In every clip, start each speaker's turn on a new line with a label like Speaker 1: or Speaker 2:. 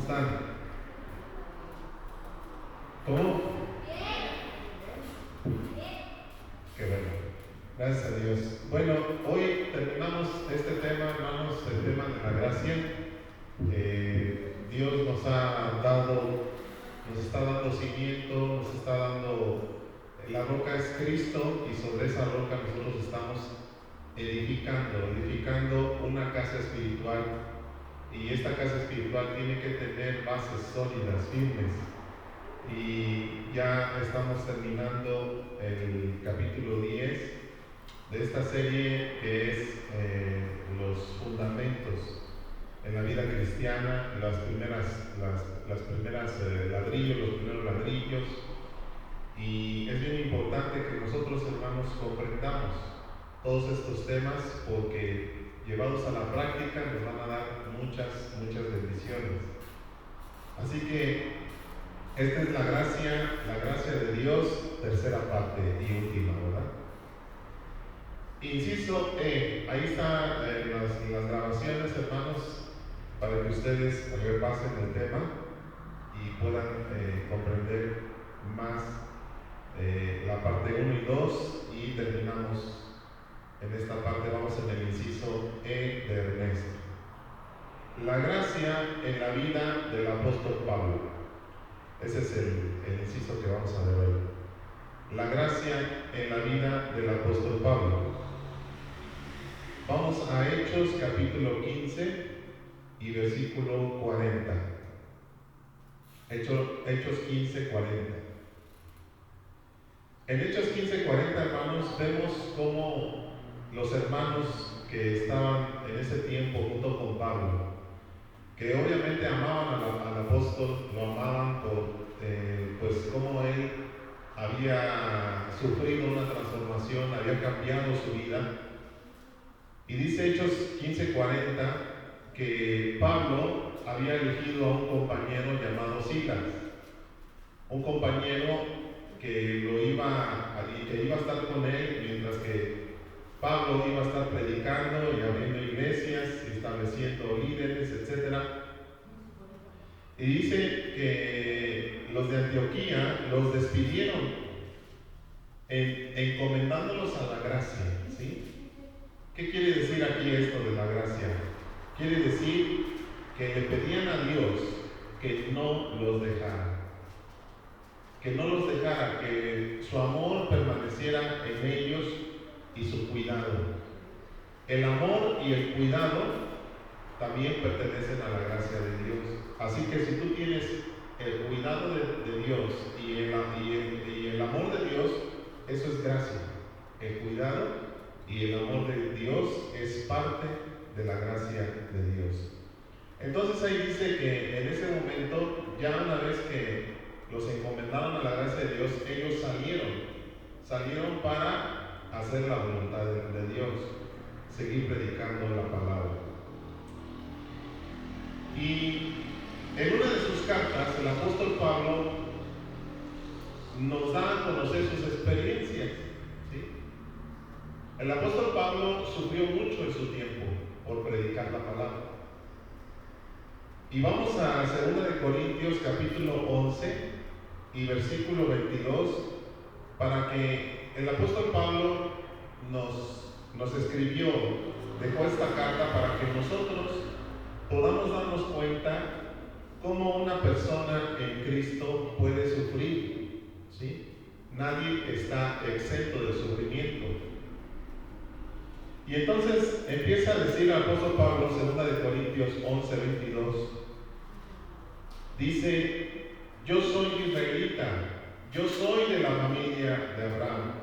Speaker 1: están? ¿Cómo? Qué bueno. Gracias a Dios. Bueno, hoy terminamos este tema, hermanos, el tema de la gracia. Dios nos está dando cimiento, nos está dando. La roca es Cristo y sobre esa roca nosotros estamos edificando una casa espiritual. Y esta casa espiritual tiene que tener bases sólidas, firmes. Y ya estamos terminando el capítulo 10 de esta serie que es los fundamentos en la vida cristiana, los primeros ladrillos. Y es bien importante que nosotros, hermanos, comprendamos todos estos temas, porque llevados a la práctica nos van a dar muchas bendiciones. Así que esta es la gracia de Dios, tercera parte y última, ¿verdad? Inciso E, ahí están las grabaciones, hermanos, para que ustedes repasen el tema y puedan comprender más la parte 1 y 2, y terminamos en esta parte. Vamos en el inciso E de Ernesto. La gracia en la vida del apóstol Pablo. Ese es el inciso que vamos a ver hoy. La gracia en la vida del apóstol Pablo. Vamos a Hechos capítulo 15 y versículo 40. Hechos 15, 40. En Hechos 15, 40, hermanos, vemos cómo los hermanos que estaban en ese tiempo junto con Pablo, que obviamente amaban al apóstol, lo amaban por pues cómo él había sufrido una transformación, había cambiado su vida. Y dice Hechos 15:40 que Pablo había elegido a un compañero llamado Silas, un compañero que iba a estar con él mientras que Pablo iba a estar predicando y abriendo iglesias, estableciendo líderes, etc. Y dice que los de Antioquía los despidieron encomendándolos a la gracia, ¿sí? ¿Qué quiere decir aquí esto de la gracia? Quiere decir que le pedían a Dios que no los dejara, que su amor permaneciera en ellos y su cuidado. El amor y el cuidado también pertenecen a la gracia de Dios. Así que si tú tienes el cuidado de Dios y el amor de Dios, eso es gracia. El cuidado y el amor de Dios es parte de la gracia de Dios. Entonces ahí dice que en ese momento, ya una vez que los encomendaron a la gracia de Dios, ellos salieron para hacer la voluntad de Dios, seguir predicando la palabra. Y en una de sus cartas, el apóstol Pablo nos da a conocer sus experiencias, ¿sí? El apóstol Pablo sufrió mucho en su tiempo por predicar la palabra. Y vamos a 2 de Corintios capítulo 11 y versículo 22, para que el apóstol Pablo nos escribió, dejó esta carta para que nosotros podamos darnos cuenta cómo una persona en Cristo puede sufrir, ¿sí? Nadie está exento de sufrimiento. Y entonces empieza a decir el apóstol Pablo, 2 de Corintios 11, 22, dice: yo soy israelita, yo soy de la familia de Abraham.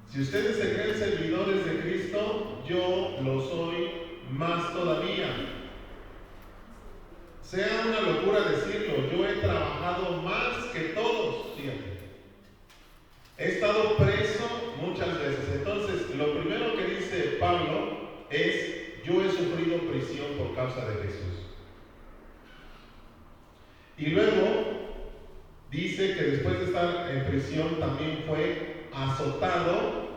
Speaker 1: Si ustedes se creen servidores de Cristo, yo lo soy más todavía. Sea una locura decirlo, yo he trabajado más que todos, fíjate. He estado preso muchas veces. Entonces, lo primero que dice Pablo es: yo he sufrido prisión por causa de Jesús. Y luego dice que después de estar en prisión también fue azotado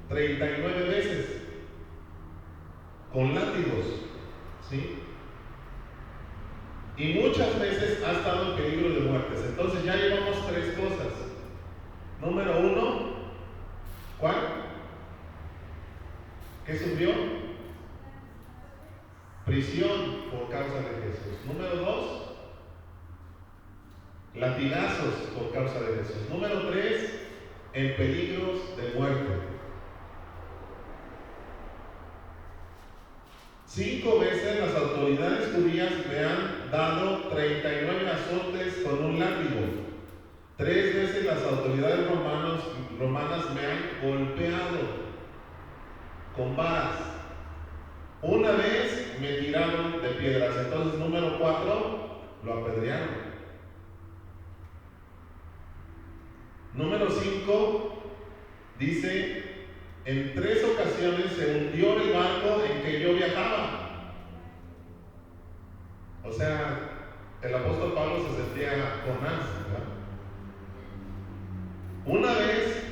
Speaker 1: 39 veces con látigos, ¿sí? y muchas veces ha estado en peligro de muertes. Entonces ya llevamos 3 cosas. Número 1, ¿cuál? ¿Qué sufrió? Prisión por causa de Jesús. Número 2, latigazos por causa de Jesús. Número 3, en peligros de muerte. 5 veces las autoridades judías me han dado 39 azotes con un látigo. 3 veces las autoridades romanas me han golpeado con varas. 1 vez me tiraron de piedras. Entonces, número 4, lo apedrearon. Número 5, dice, en 3 ocasiones se hundió el barco en que yo viajaba. O sea, el apóstol Pablo se sentía Jonás, ¿verdad? 1 vez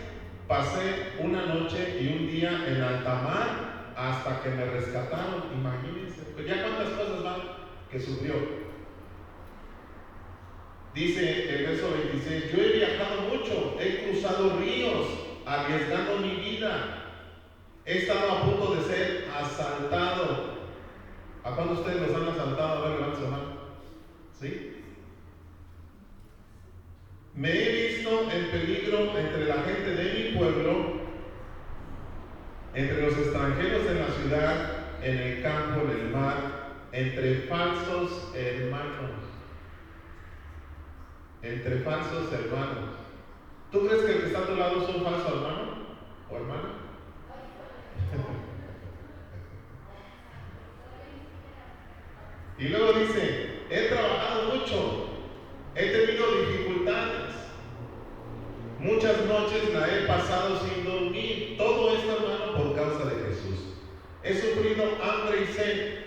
Speaker 1: pasé una noche y un día en alta mar hasta que me rescataron. Imagínense, pues ya cuántas cosas van que sufrió. Dice el verso 26, yo he viajado mucho, he cruzado ríos, arriesgando mi vida. He estado a punto de ser asaltado. ¿A cuántos de ustedes los han asaltado? A ver, levanten su mano. ¿Sí? Me he visto en peligro entre la gente de mi pueblo, entre los extranjeros en la ciudad, en el campo, en el mar, entre falsos hermanos. Entre falsos hermanos. ¿Tú crees que el que está a tu lado es un falso hermano o hermana? Y luego dice, he trabajado mucho, he tenido dificultades, muchas noches la he pasado sin dormir. Todo esto, hermano, por causa de Jesús. He sufrido hambre y sed,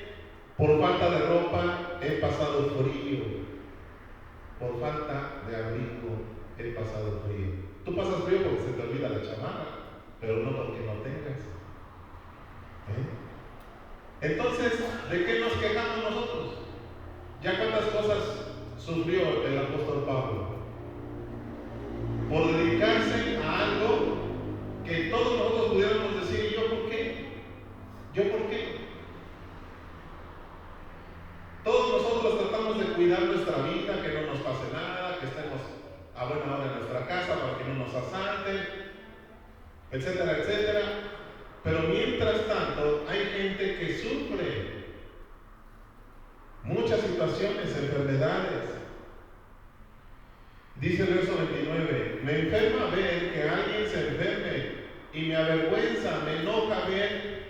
Speaker 1: por falta de ropa he pasado frío, por falta de abrigo he pasado frío. Tú pasas frío porque se te olvida la chamarra, pero no porque no tengas. Entonces, ¿de qué nos quejamos nosotros? ¿Ya cuántas cosas sufrió el apóstol Pablo? Por dedicarse a algo que todos nosotros pudiéramos decir, ¿yo por qué? ¿Yo por qué? Todos nosotros tratamos de cuidar nuestra vida, que no nos pase nada, que estemos a buena hora en nuestra casa para que no nos asalten, etcétera, etcétera. Pero mientras tanto, hay gente que sufre muchas situaciones, enfermedades. Dice el verso 29, me enferma ver que alguien se enferme y me avergüenza, me enoja ver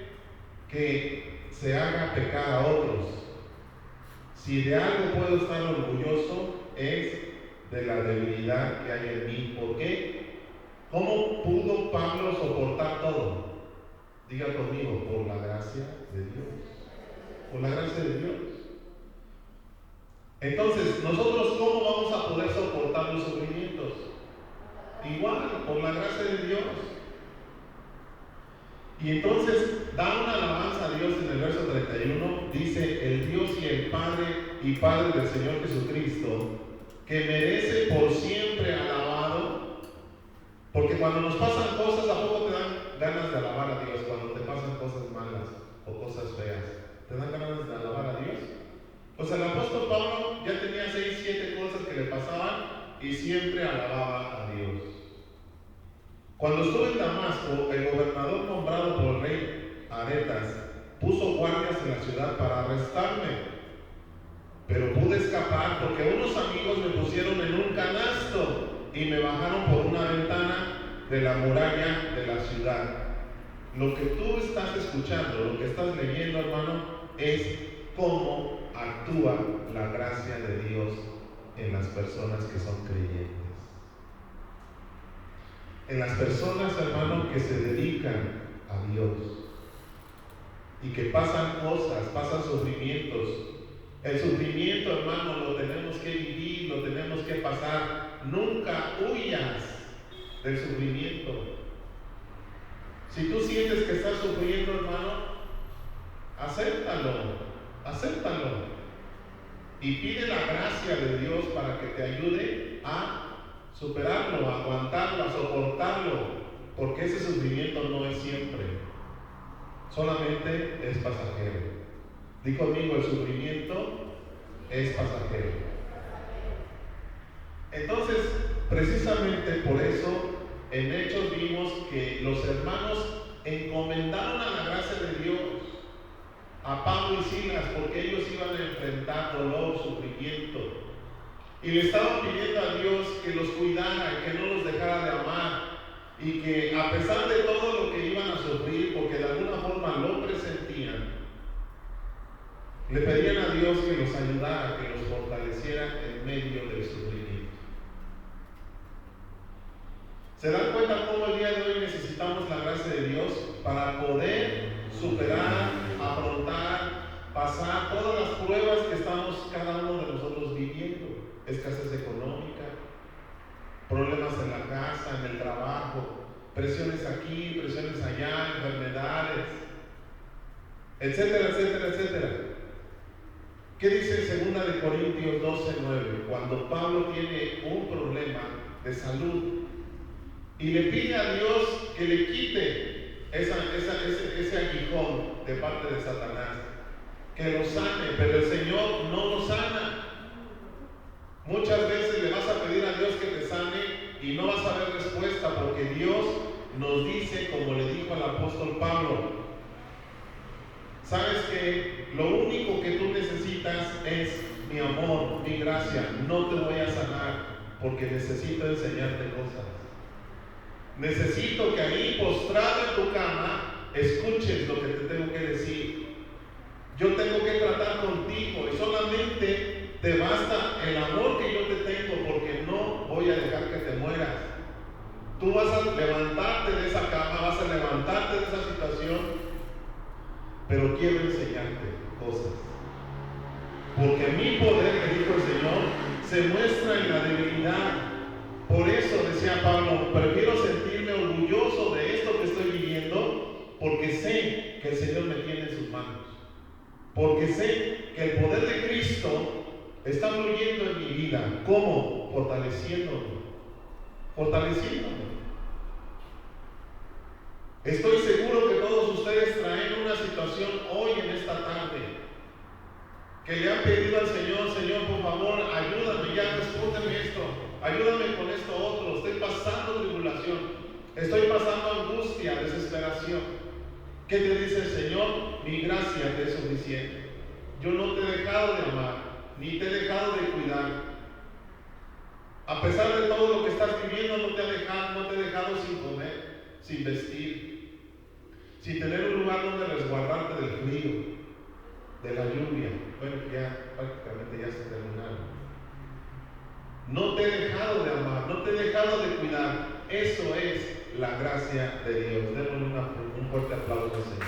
Speaker 1: que se haga pecar a otros. Si de algo puedo estar orgulloso es de la debilidad que hay en mí. ¿Por qué? ¿Cómo pudo Pablo soportar todo? Diga conmigo, por la gracia de Dios. Por la gracia de Dios. Entonces, ¿nosotros cómo vamos a poder soportar los sufrimientos? Igual, por la gracia de Dios. Y entonces, da una alabanza a Dios en el verso 31, dice, el Dios y el Padre y Padre del Señor Jesucristo, que merece por siempre alabado, porque cuando nos pasan cosas, ¿a poco te dan ganas de alabar a Dios? Cuando te pasan cosas malas o cosas feas, ¿te dan ganas de alabar a Dios? Pues el apóstol Pablo ya tenía 6, 7 cosas que le pasaban y siempre alababa a Dios. Cuando estuve en Damasco, el gobernador nombrado por el rey Aretas puso guardias en la ciudad para arrestarme, pero pude escapar porque unos amigos me pusieron en un canasto y me bajaron por una ventana de la muralla de la ciudad. Lo que tú estás escuchando, lo que estás leyendo, hermano, es cómo actúa la gracia de Dios en las personas que son creyentes. En las personas, hermano, que se dedican a Dios y que pasan cosas, pasan sufrimientos. El sufrimiento, hermano, lo tenemos que vivir, lo tenemos que pasar. Nunca huyas del sufrimiento. Si tú sientes que estás sufriendo, hermano, acéptalo, acéptalo. y pide la gracia de Dios para que te ayude a superarlo, a aguantarlo, a soportarlo, porque ese sufrimiento no es siempre, solamente es pasajero. Di conmigo, el sufrimiento es pasajero. Entonces, precisamente por eso, en Hechos vimos que los hermanos encomendaron a la gracia de Dios a Pablo y Silas, porque ellos iban a enfrentar dolor, sufrimiento, y le estaban pidiendo a Dios que los cuidara y que no los dejara de amar, y que a pesar de todo lo que iban a sufrir, porque de alguna forma lo presentían, le pedían a Dios que los ayudara, que los fortaleciera en medio del sufrimiento. ¿Se dan cuenta cómo el día de hoy necesitamos la gracia de Dios para poder superar, afrontar, pasar todas las pruebas que estamos cada uno de nosotros viviendo? Escasez económica, problemas en la casa, en el trabajo, presiones aquí, presiones allá, enfermedades, etcétera, etcétera, etcétera. ¿Qué dice 2 Corintios 12:9? Cuando Pablo tiene un problema de salud y le pide a Dios que le quite ese aguijón de parte de Satanás, que lo sane, pero el Señor no lo sana. Muchas veces le vas a pedir a Dios que te sane y no vas a ver respuesta, porque Dios nos dice, como le dijo al apóstol Pablo, sabes que lo único que tú necesitas es mi amor, mi gracia. No te voy a sanar porque necesito enseñarte cosas. Necesito que ahí postrado en tu cama escuches lo que te tengo que decir. Yo tengo que tratar contigo y solamente te basta el amor que yo te tengo, porque no voy a dejar que te mueras. Tú vas a levantarte de esa cama, vas a levantarte de esa situación, pero quiero enseñarte cosas. Porque mi poder, le dijo el Señor, se muestra en la debilidad. Por eso decía Pablo, prefiero sentirme orgulloso de esto que estoy viviendo, porque sé que el Señor me tiene en sus manos. Porque sé que el poder de Cristo está fluyendo en mi vida. ¿Cómo? Fortaleciéndome. Estoy seguro que todos ustedes traen una situación hoy en esta tarde, que le han pedido al Señor, Señor, por favor, ayúdame, ya respóndeme esto, ayúdame con esto otro, estoy pasando tribulación, estoy pasando angustia, desesperación. ¿Qué te dice el Señor? Mi gracia te es suficiente. Yo no te he dejado de amar, ni te he dejado de cuidar. A pesar de todo lo que estás viviendo, no te he dejado sin comer, sin vestir, sin tener un lugar donde resguardarte del frío, de la lluvia. Bueno, ya prácticamente ya se terminaron. No te he dejado de amar, no te he dejado de cuidar. Eso es la gracia de Dios. Démosle un fuerte aplauso al Señor.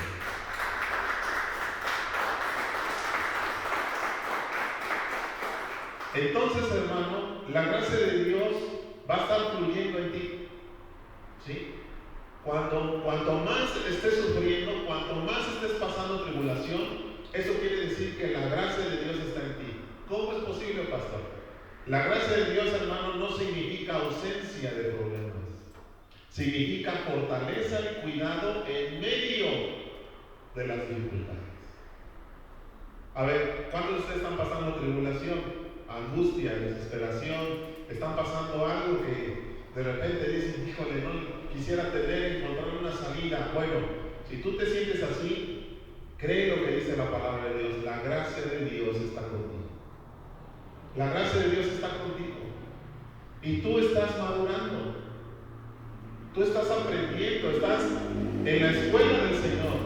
Speaker 1: Entonces, hermano, la gracia de Dios va a estar fluyendo en ti, ¿sí? Cuanto más estés sufriendo, cuanto más estés pasando tribulación, eso quiere decir que la gracia de Dios está en ti. ¿Cómo es posible, pastor? La gracia de Dios, hermano, no significa ausencia de problemas. Significa fortaleza y cuidado en medio de las dificultades. A ver, ¿cuántos de ustedes están pasando tribulación? Angustia, desesperación, están pasando algo que de repente dicen, híjole, no quisiera encontrar una salida. Bueno, si tú te sientes así, cree lo que dice la palabra de Dios. La gracia de Dios está contigo. La gracia de Dios está contigo. Y tú estás madurando. Tú estás aprendiendo, estás en la escuela del Señor.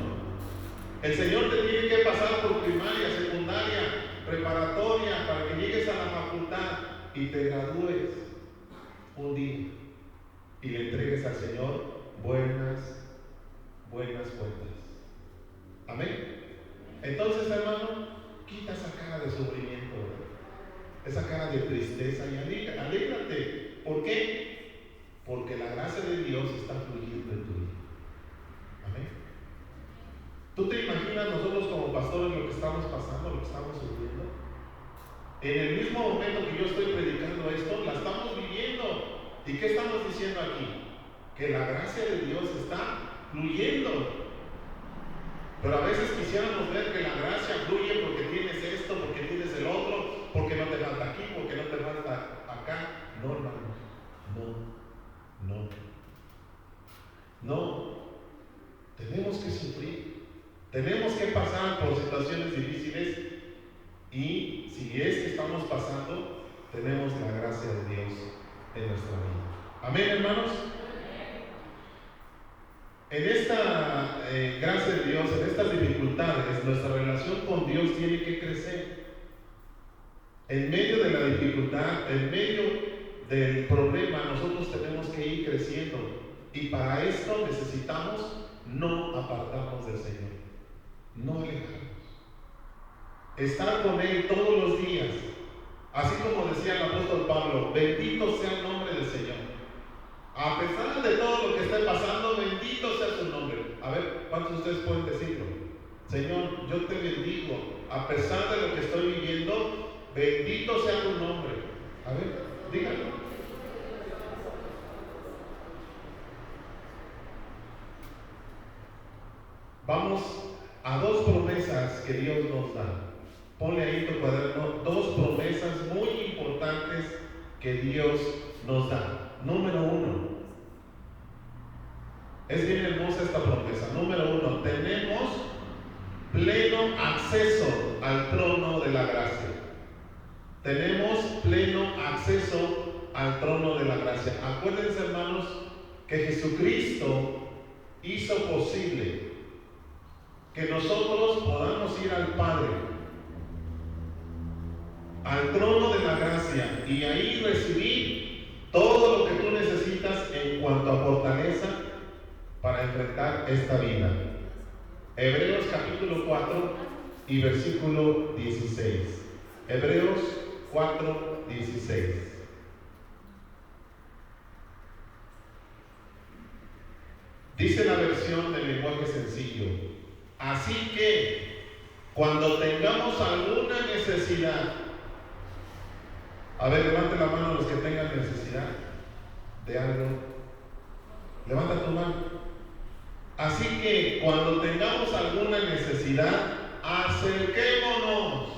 Speaker 1: El Señor te tiene que pasar por primaria, secundaria, preparatoria, para que llegues a la facultad y te gradúes un día y le entregues al Señor buenas cuentas. Amén. Entonces, hermano, quita esa cara de sufrimiento, esa cara de tristeza, y alégrate. ¿Por qué? Porque la gracia de Dios está fluyendo en tu vida. Amén. ¿Tú te imaginas nosotros como pastores lo que estamos pasando, lo que estamos sufriendo? En el mismo momento que yo estoy predicando esto, la estamos viviendo. ¿Y qué estamos diciendo aquí? Que la gracia de Dios está fluyendo. Pero a veces quisiéramos ver que la gracia fluye porque tienes esto, porque tienes el otro, porque no te falta aquí, porque no te falta acá. No, hermanos, no. Tenemos que sufrir, tenemos que pasar por situaciones difíciles, y si es que estamos pasando, tenemos la gracia de Dios en nuestra vida. Amén, hermanos. En esta gracia de Dios, en estas dificultades, nuestra relación con Dios tiene que crecer. En medio de la dificultad, en medio del problema, nosotros tenemos que ir creciendo. Y para esto necesitamos no apartarnos del Señor, no alejarnos, estar con Él todos los días. Así como decía el apóstol Pablo, bendito sea el nombre del Señor. A pesar de todo lo que esté pasando, bendito sea su nombre. A ver, ¿cuántos de ustedes pueden decirlo? Señor, yo te bendigo. A pesar de lo que estoy viviendo, bendito sea tu nombre. A ver, díganlo. Vamos a dos promesas que Dios nos da. Ponle ahí tu cuaderno, dos promesas muy importantes que Dios nos da. Número 1. Es bien hermosa esta promesa. Número 1. Tenemos pleno acceso al trono de la gracia. Tenemos pleno acceso al trono de la gracia. Acuérdense, hermanos, que Jesucristo hizo posible que nosotros podamos ir al Padre, al trono de la gracia, y ahí recibir todo lo que tú necesitas en cuanto a fortaleza para enfrentar esta vida. Hebreos capítulo 4 y versículo 16. Hebreos 4, 16. Dice la versión del lenguaje sencillo: así que cuando tengamos alguna necesidad, a ver, levante la mano los que tengan necesidad de algo. Levanta tu mano. Así que cuando tengamos alguna necesidad, acerquémonos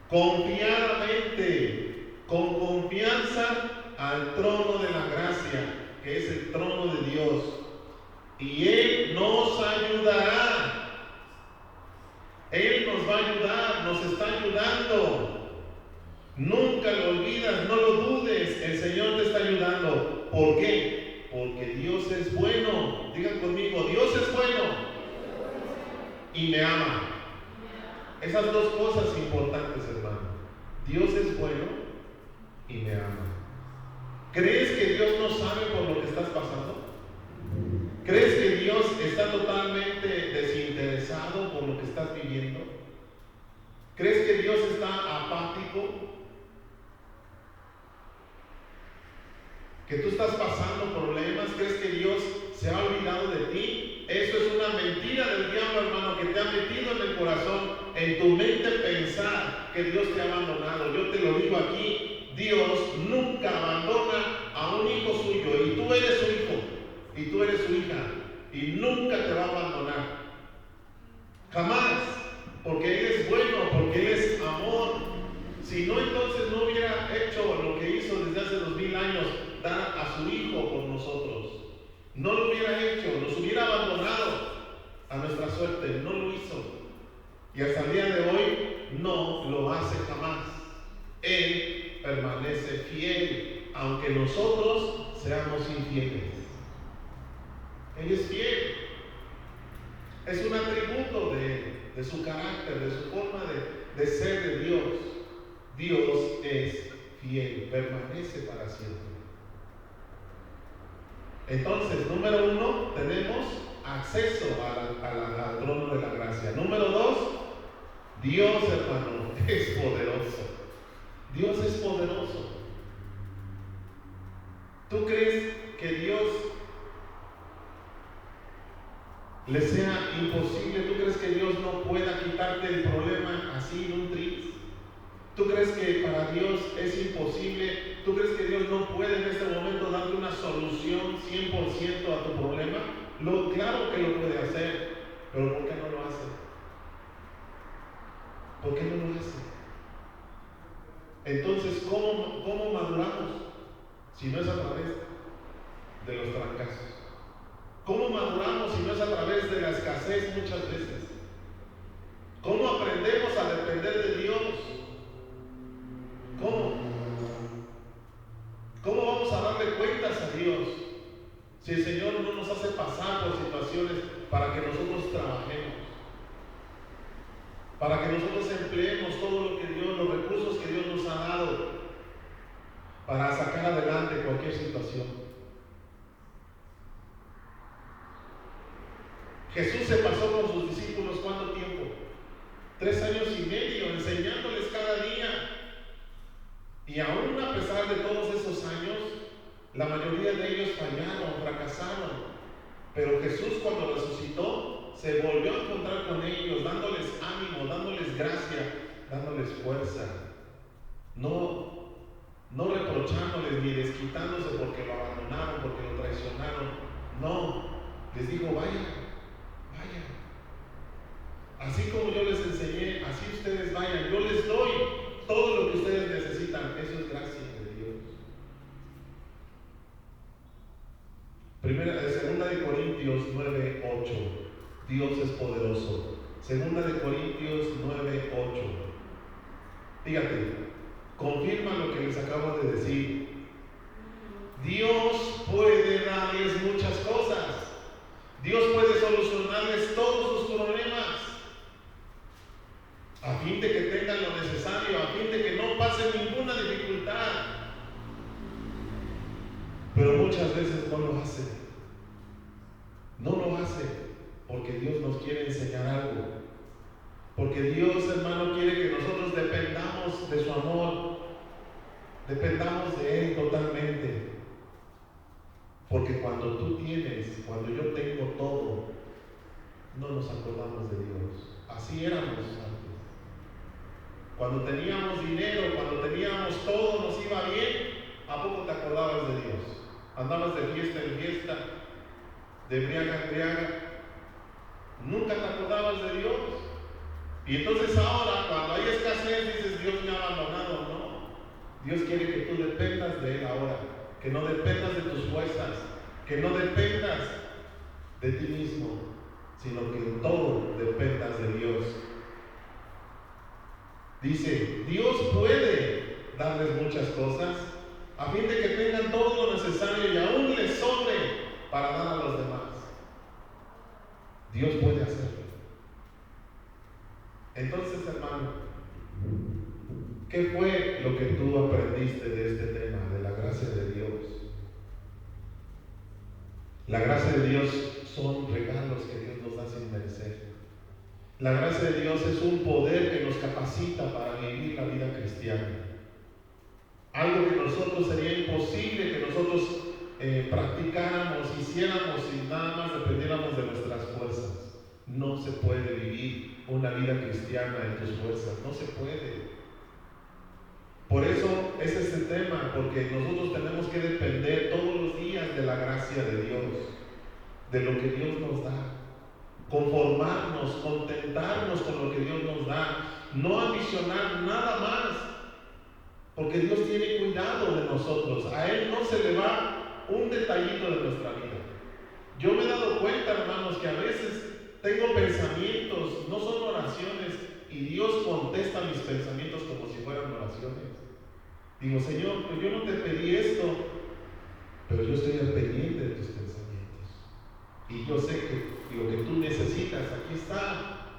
Speaker 1: confiadamente, con confianza, al trono de la gracia, que es el trono de Dios, y Él nos ayudará. Él nos va a ayudar, nos está ayudando. Nunca lo olvidas, no lo dudes, el Señor te está ayudando. ¿Por qué? Porque Dios es bueno. Digan conmigo, Dios es bueno y me ama. Esas dos cosas importantes, hermano. Dios es bueno y me ama. ¿Crees que Dios no sabe por lo que estás pasando? ¿Crees que Dios está totalmente desinteresado por lo que estás viviendo? ¿Crees que Dios está apático? ¿Que tú estás pasando problemas? ¿Crees que Dios se ha olvidado de ti? Eso es una mentira del diablo, hermano, que te ha metido en el corazón, en tu mente, pensar que Dios te ha abandonado. Yo te lo digo aquí, Dios nunca abandona a un hijo suyo, y tú eres su hijo, y tú eres su hija, y nunca te va a abandonar. Jamás, porque Él es bueno, porque Él es amor. Si no, entonces no hubiera hecho lo que hizo desde hace 2000 años, dar a su hijo por nosotros. No lo hubiera hecho, nos hubiera abandonado a nuestra suerte, no lo hizo. Y hasta el día de hoy no lo hace jamás. Él permanece fiel, aunque nosotros seamos infieles. Él es fiel. Es un atributo de su carácter, de su forma de ser de Dios. Dios es fiel, permanece para siempre. Entonces, número 1, tenemos acceso al trono de la gracia. Número 2, Dios, hermano, es poderoso. Dios es poderoso. ¿Tú crees que Dios le sea imposible? ¿Tú crees que Dios no pueda quitarte el problema así en un tris? ¿Tú crees que para Dios es imposible? ¿Tú crees que Dios no puede en este momento darte una solución 100% a tu problema? Claro que lo puede hacer, pero ¿por qué no lo hace? ¿Por qué no lo hace? Entonces, ¿cómo maduramos? Si no es a través de los fracasos. ¿Cómo maduramos si no es a través de la escasez muchas veces? ¿Cómo aprendemos a depender de Dios? ¿Cómo vamos a darle cuentas a Dios si el Señor no nos hace pasar por situaciones para que nosotros trabajemos? Para que nosotros empleemos todo lo que Dios, los recursos que Dios nos ha dado para sacar adelante cualquier situación. Jesús se pasó con sus discípulos ¿cuánto tiempo? 3 años y medio enseñándoles cada día. Y aún a pesar de todos esos años, la mayoría de ellos fallaron, fracasaron. Pero Jesús, cuando resucitó, se volvió a encontrar con ellos, dándoles ánimo, dándoles gracia, dándoles fuerza. No reprochándoles ni desquitándose porque lo abandonaron, porque lo traicionaron. No, les dijo, vayan. Así como yo les enseñé, así ustedes vayan. Yo les doy todo lo que ustedes necesitan. Eso es gracia de Dios. Segunda de Corintios 9:8. Dios es poderoso. Segunda de Corintios 9:8. Fíjate, confirma lo que les acabo de decir. Dios puede darles muchas cosas. Dios puede solucionarles todos sus problemas, a fin de que tengan lo necesario, a fin de que no pasen ninguna dificultad. Pero muchas veces no lo hace. No lo hace porque Dios nos quiere enseñar algo. Porque Dios, hermano, quiere que nosotros dependamos de su amor, dependamos de Él totalmente. Porque cuando cuando yo tengo todo, no nos acordamos de Dios. Así éramos antes. Cuando teníamos dinero, cuando teníamos todo, nos iba bien, ¿a poco te acordabas de Dios? Andabas de fiesta en fiesta, de embriaga en embriaga. Nunca te acordabas de Dios. Y entonces ahora, cuando hay escasez, dices, Dios me ha abandonado. No. Dios quiere que tú dependas de Él ahora. Que no dependas de tus fuerzas, que no dependas de ti mismo, sino que en todo dependas de Dios. Dice, Dios puede darles muchas cosas a fin de que tengan todo lo necesario y aún les sobre para dar a los demás. Dios puede hacerlo. Entonces, hermano, ¿qué fue lo que tú aprendiste de este tema, de la gracia de Dios? La gracia de Dios son regalos que Dios nos da sin merecer. La gracia de Dios es un poder que nos capacita para vivir la vida cristiana. Algo que nosotros sería imposible que nosotros practicáramos, hiciéramos y nada más dependiéramos de nuestras fuerzas. No se puede vivir una vida cristiana en tus fuerzas, no se puede. Por eso es este tema, porque nosotros tenemos que depender todos los días de la gracia de Dios, de lo que Dios nos da, conformarnos, contentarnos con lo que Dios nos da, no ambicionar nada más, porque Dios tiene cuidado de nosotros, a Él no se le va un detallito de nuestra vida. Yo me he dado cuenta, hermanos, que a veces tengo pensamientos, no son oraciones, y Dios contesta mis pensamientos como si fueran oraciones. Digo, Señor, pues yo no te pedí esto, pero yo estoy al pendiente de tus pensamientos. Y yo sé que lo que tú necesitas, aquí está.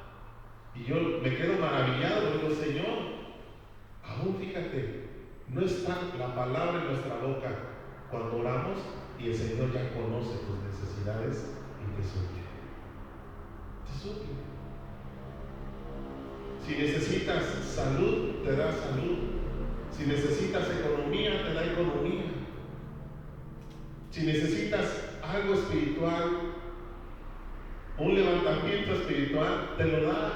Speaker 1: Y yo me quedo maravillado, digo, Señor, aún fíjate, no está la palabra en nuestra boca cuando oramos y el Señor ya conoce tus necesidades y te suple. Te suple. Si necesitas salud, te da salud. Si necesitas economía, te da economía. Si necesitas algo espiritual, un levantamiento espiritual, te lo da.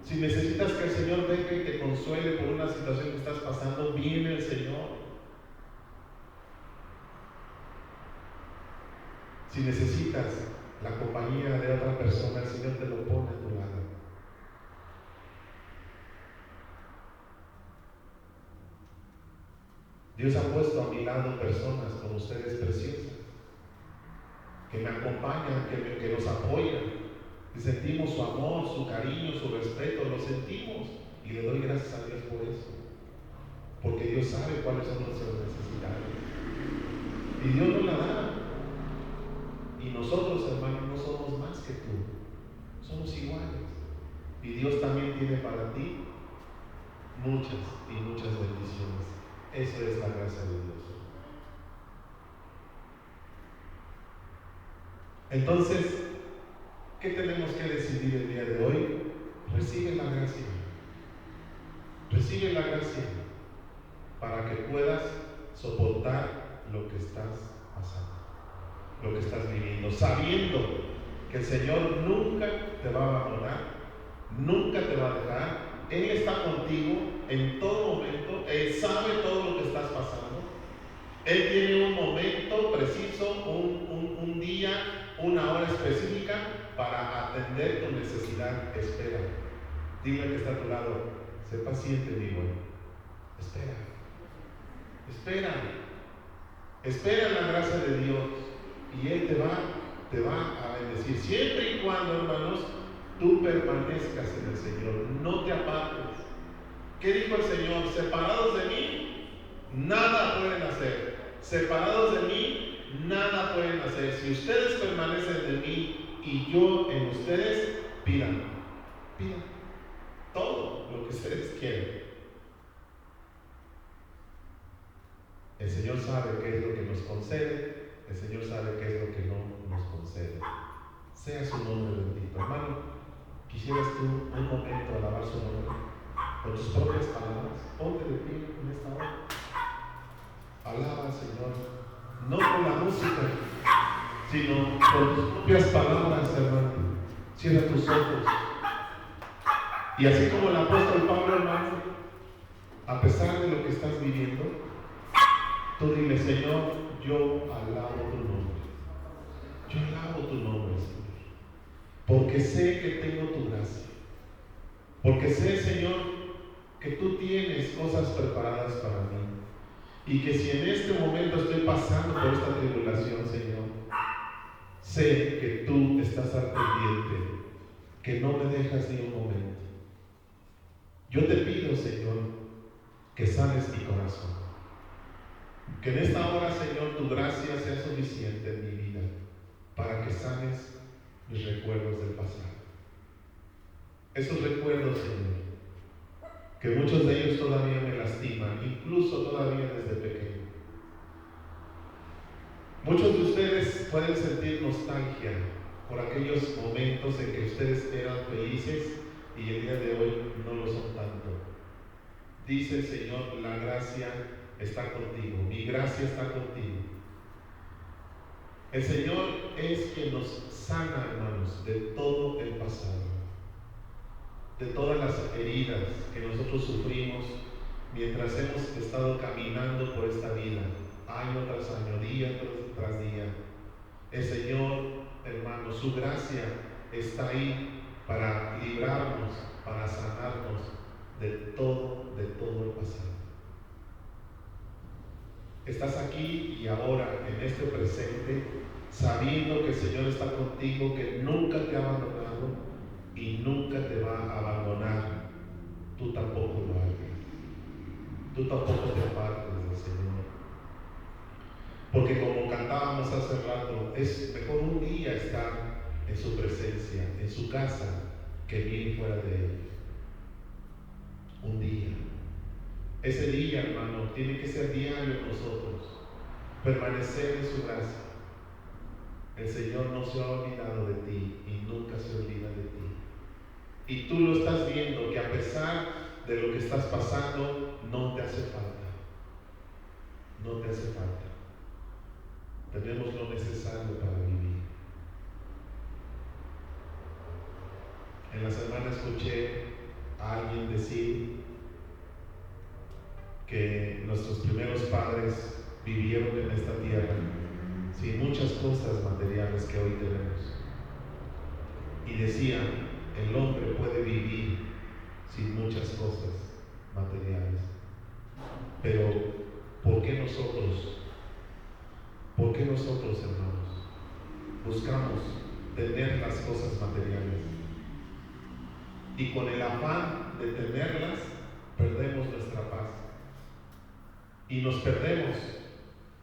Speaker 1: Si necesitas que el Señor venga y te consuele por una situación que estás pasando, viene el Señor. Si necesitas la compañía de otra persona, el Señor te lo pone a tu lado. Dios ha puesto a mi lado personas como ustedes preciosas, que me acompañan, que nos apoyan, y sentimos su amor, su cariño, su respeto, lo sentimos, y le doy gracias a Dios por eso, porque Dios sabe cuáles son nuestras necesidades, y Dios nos la da. Y nosotros, hermanos, no somos más que tú, somos iguales, y Dios también tiene para ti muchas y muchas bendiciones. Eso es la gracia de Dios. Entonces, ¿qué tenemos que decidir el día de hoy? Recibe la gracia. Recibe la gracia para que puedas soportar lo que estás pasando, lo que estás viviendo, sabiendo que el Señor nunca te va a abandonar, nunca te va a dejar. Él está contigo en todo momento. Él sabe todo lo que estás pasando. Él tiene un momento preciso, un día, una hora específica para atender tu necesidad. Espera. Dile al que está a tu lado, sé paciente, mi hijo. Espera. Espera. Espera en la gracia de Dios y Él te va a bendecir. Siempre y cuando, hermanos, tú permanezcas en el Señor, no te apartes. ¿Qué dijo el Señor? Separados de mí, nada pueden hacer. Separados de mí, nada pueden hacer. Si ustedes permanecen de mí y yo en ustedes, pidan todo lo que ustedes quieran. El Señor sabe qué es lo que nos concede, el Señor sabe qué es lo que no nos concede. Sea su nombre bendito. Hermano, ¿quisieras tú un momento alabar su nombre con tus propias palabras? Ponte de pie en esta hora. Alaba al Señor, no con la música, sino con tus propias palabras, hermano. Cierra tus ojos. Y así como el apóstol Pablo, hermano, a pesar de lo que estás viviendo, tú dile, Señor, yo alabo tu nombre. Yo alabo tu nombre, Señor. Porque sé que tengo tu gracia. Porque sé, Señor, que tú tienes cosas preparadas para mí. Y que si en este momento estoy pasando por esta tribulación, Señor, sé que tú estás al pendiente, que no me dejas ni un momento. Yo te pido, Señor, que sanes mi corazón. Que en esta hora, Señor, tu gracia sea suficiente en mi vida para que sanes mis recuerdos del pasado. Esos recuerdos, Señor, que muchos de ellos todavía me lastiman, incluso todavía desde pequeño. Muchos de ustedes pueden sentir nostalgia por aquellos momentos en que ustedes eran felices y el día de hoy no lo son tanto. Dice el Señor, la gracia está contigo, mi gracia está contigo. El Señor es quien nos sana, hermanos, de todo el pasado, de todas las heridas que nosotros sufrimos mientras hemos estado caminando por esta vida, año tras año, día tras día. El Señor, hermano, su gracia está ahí para librarnos, para sanarnos de todo el pasado. Estás aquí y ahora, en este presente, sabiendo que el Señor está contigo, que nunca te ha abandonado y nunca te va a abandonar. Tú tampoco lo hagas. Tú tampoco te apartes del Señor. Porque como cantábamos hace rato, es mejor un día estar en su presencia, en su casa, que vivir fuera de él. Un día. Ese día, hermano, tiene que ser diario en nosotros. Permanecer en su gracia. El Señor no se ha olvidado de ti y nunca se olvida de ti. Y tú lo estás viendo, que a pesar de lo que estás pasando, no te hace falta. No te hace falta. Tenemos lo necesario para vivir. En la semana escuché a alguien decir que nuestros primeros padres vivieron en esta tierra sin muchas cosas materiales que hoy tenemos. Y decían, el hombre puede vivir sin muchas cosas materiales. Pero, ¿por qué nosotros, hermanos, buscamos tener las cosas materiales? Y con el afán de tenerlas, perdemos nuestra paz. Y nos perdemos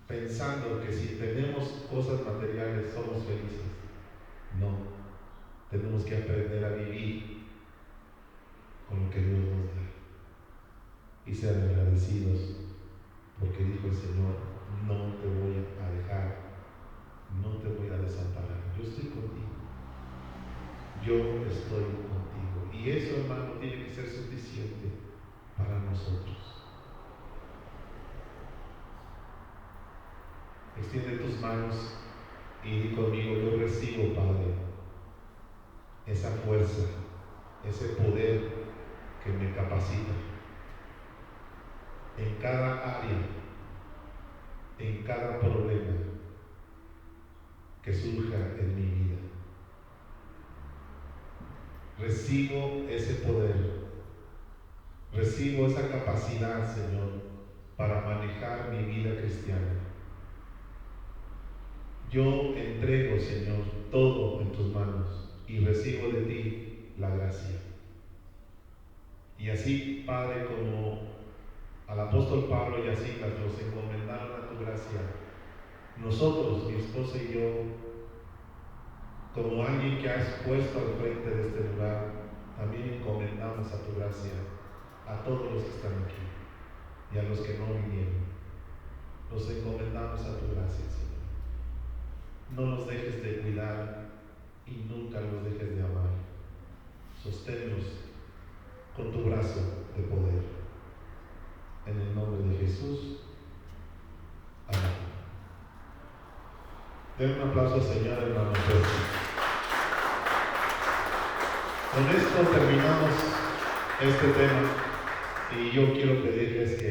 Speaker 1: pensando que si tenemos cosas materiales somos felices. No, tenemos que aprender a vivir con lo que Dios nos da y ser agradecidos, porque dijo el Señor, no te voy a dejar, no te voy a desamparar, yo estoy contigo, yo estoy contigo. Y eso, hermano, tiene que ser suficiente para nosotros. Extiende tus manos y di conmigo, yo recibo, Padre, esa fuerza, ese poder que me capacita en cada área, en cada problema que surja en mi vida. Recibo ese poder, recibo esa capacidad, Señor, para manejar mi vida cristiana. Yo entrego, Señor, todo en tus manos y recibo de ti la gracia. Y así, Padre, como al apóstol Pablo y a Silas los encomendaron a tu gracia, nosotros, mi esposa y yo, como alguien que has puesto al frente de este lugar, también encomendamos a tu gracia a todos los que están aquí y a los que no vinieron. Los encomendamos a tu gracia, Señor. No los dejes de cuidar y nunca los dejes de amar. Sosténlos con tu brazo de poder. En el nombre de Jesús. Amén. Den un aplauso al Señor, hermano. Con esto terminamos este tema y yo quiero pedirles que